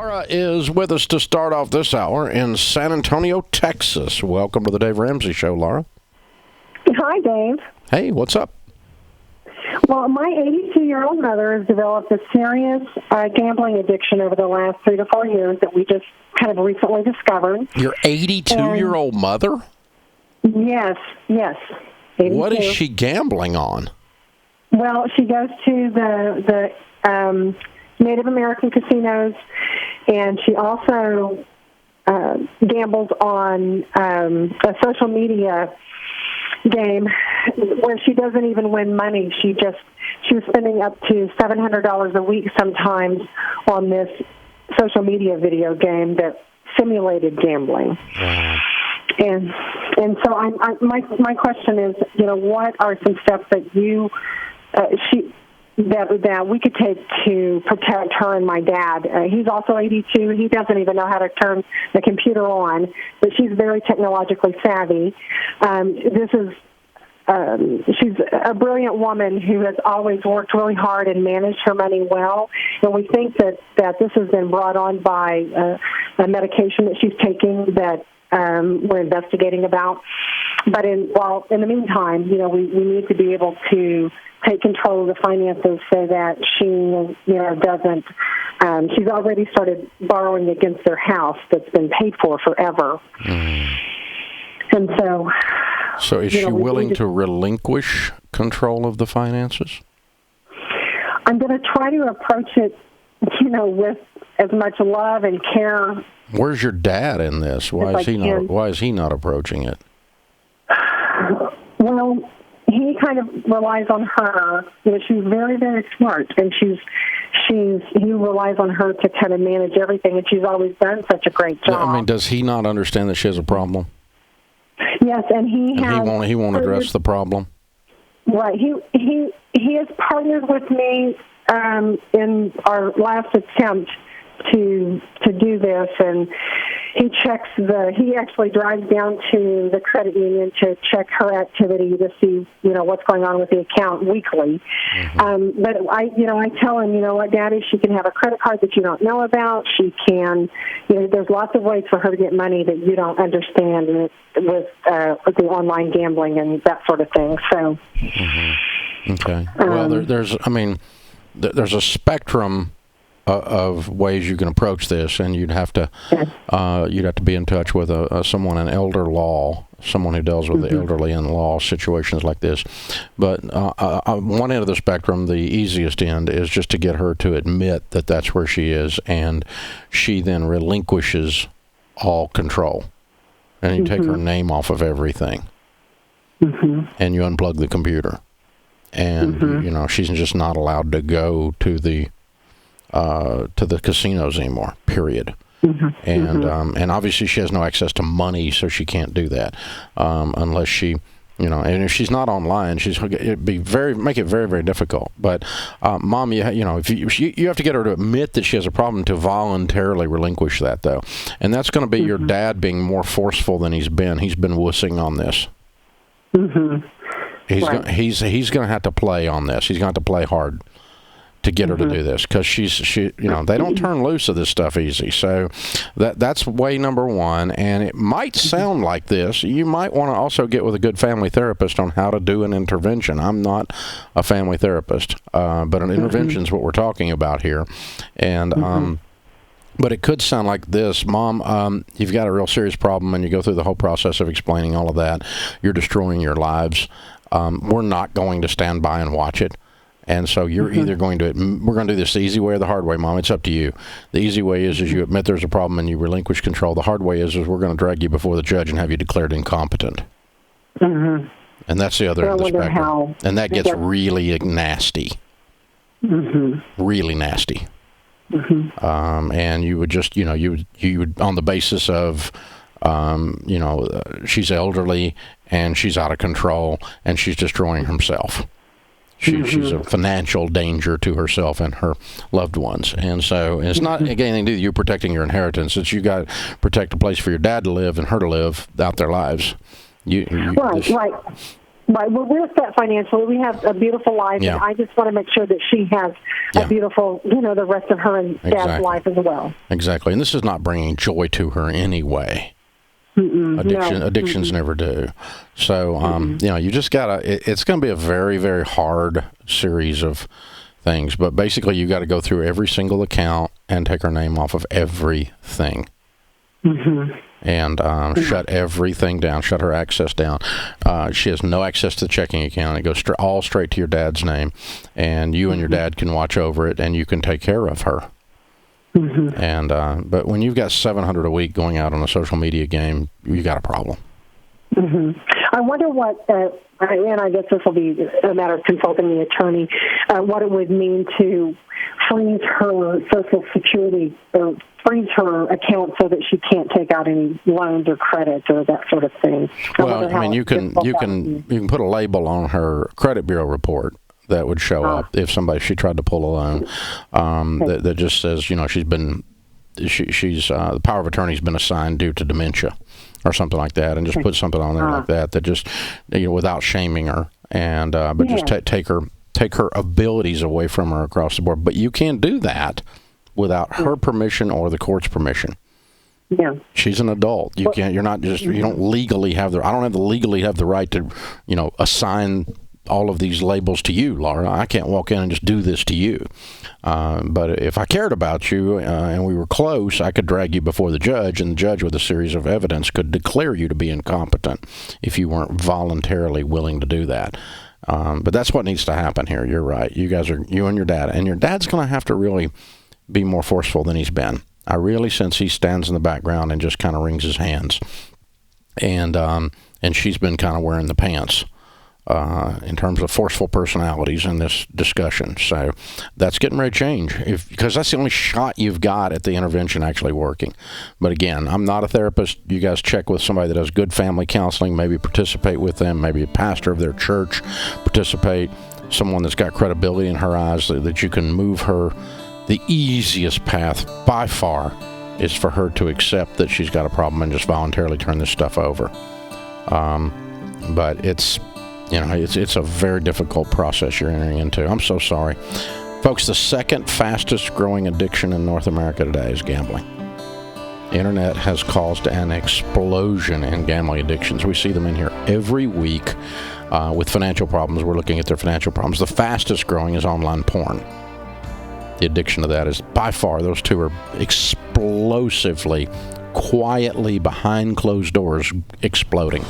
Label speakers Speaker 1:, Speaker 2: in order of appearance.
Speaker 1: Laura is with us to start off this hour in San Antonio, Texas. Welcome to the Dave Ramsey Show, Laura.
Speaker 2: Hi, Dave.
Speaker 1: Hey, what's up?
Speaker 2: Well, my 82-year-old mother has developed a serious gambling addiction over the last 3 to 4 years that we just kind of recently discovered.
Speaker 1: Your 82-year-old mother?
Speaker 2: Yes. 82.
Speaker 1: What is she gambling on?
Speaker 2: Well, she goes to the Native American casinos, and she also gambles on a social media game where she doesn't even win money. She was spending up to $700 a week sometimes on this social media video game that simulated gambling. And so my question is, what are some steps that that we could take to protect her and my dad? He's also 82. He doesn't even know how to turn the computer on, but she's very technologically savvy. She's a brilliant woman who has always worked really hard and managed her money well. And we think that this has been brought on by a medication that she's taking that we're investigating about. But in the meantime, we need to be able to take control of the finances so that she, doesn't. She's already started borrowing against their house that's been paid for forever. And so.
Speaker 1: So is she willing to relinquish control of the finances?
Speaker 2: I'm going to try to approach it, with as much love and care.
Speaker 1: Where's your dad in this? Why is he not approaching it?
Speaker 2: Well, he kind of relies on her. She's very, very smart, and he relies on her to kind of manage everything, and she's always done such a great job.
Speaker 1: I mean, does he not understand that she has a problem?
Speaker 2: Yes, and
Speaker 1: he won't address the problem.
Speaker 2: Right. He has partnered with me in our last attempt to do this, and he actually drives down to the credit union to check her activity to see what's going on with the account weekly. But I tell him, what, Daddy, she can have a credit card that you don't know about. She can, there's lots of ways for her to get money that you don't understand with the online gambling and that sort of thing. So.
Speaker 1: Okay. Well, there's a spectrum of ways you can approach this, and you'd have to be in touch with someone in elder law, someone who deals with the elderly in law situations like this. But one end of the spectrum, the easiest end, is just to get her to admit that that's where she is, and she then relinquishes all control, and you take her name off of everything, and you unplug the computer, and she's just not allowed to go to the casinos anymore, period. And obviously she has no access to money, so she can't do that unless she, and if she's not online, it'd be make it very, very difficult. But Mom, if you have to get her to admit that she has a problem to voluntarily relinquish that, though, and that's going to be your dad being more forceful than he's been. He's been wussing on this. He's going to have to play on this. He's going to have to play hard to get her to do this, because they don't turn loose of this stuff easy. So that's way number one. And it might sound like this. You might want to also get with a good family therapist on how to do an intervention. I'm not a family therapist, but an intervention is what we're talking about here. And but it could sound like this: Mom, you've got a real serious problem, and you go through the whole process of explaining all of that. You're destroying your lives. We're not going to stand by and watch it. And so you're either we're going to do this the easy way or the hard way, Mom. It's up to you. The easy way is you admit there's a problem and you relinquish control. The hard way is we're going to drag you before the judge and have you declared incompetent. And that's the other end of the spectrum. And that gets really nasty. Really nasty. And you would just, you would on the basis of, she's elderly and she's out of control and she's destroying herself. She's a financial danger to herself and her loved ones. And so it's not anything to do with you protecting your inheritance. It's you got to protect a place for your dad to live and her to live out their lives.
Speaker 2: Right. Right. Well, we're set financially. We have a beautiful life, and I just want to make sure that she has a beautiful, the rest of her and Dad's life as well.
Speaker 1: Exactly. And this is not bringing joy to her anyway. Addictions never do. So, you just gotta. It's going to be a very, very hard series of things. But basically, you got to go through every single account and take her name off of everything. And shut everything down, shut her access down. She has no access to the checking account. It goes all straight to your dad's name, and you and your dad can watch over it, and you can take care of her. And but when you've got $700 a week going out on a social media game, you got a problem.
Speaker 2: I wonder what, and I guess this will be a matter of consulting the attorney, what it would mean to freeze her Social Security or freeze her account so that she can't take out any loans or credit or that sort of thing.
Speaker 1: Well, I mean, you can put a label on her credit bureau report that would show up if she tried to pull a loan that just says, she's the power of attorney's been assigned due to dementia or something like that, and just put something on there like that just without shaming her, and but just take her abilities away from her across the board. But you can't do that without her permission or the court's permission.
Speaker 2: Yeah,
Speaker 1: she's an adult. You can't. You're not just. You don't legally have the. I don't legally have the right to, assign all of these labels to you, Laura. I can't walk in and just do this to you. But if I cared about you and we were close, I could drag you before the judge, and the judge with a series of evidence could declare you to be incompetent if you weren't voluntarily willing to do that. But that's what needs to happen here. You're right. You and your dad's going to have to really be more forceful than he's been. I really sense he stands in the background and just kind of wrings his hands. And she's been kind of wearing the pants in terms of forceful personalities in this discussion. So that's getting ready to change because that's the only shot you've got at the intervention actually working. But again, I'm not a therapist. You guys check with somebody that does good family counseling, maybe participate with them, maybe a pastor of their church, participate, someone that's got credibility in her eyes that you can move her. The easiest path by far is for her to accept that she's got a problem and just voluntarily turn this stuff over. But it's a very difficult process you're entering into. I'm so sorry. Folks, the second fastest growing addiction in North America today is gambling. The internet has caused an explosion in gambling addictions. We see them in here every week with financial problems. We're looking at their financial problems. The fastest growing is online porn. The addiction to that is by far, those two are explosively, quietly behind closed doors exploding.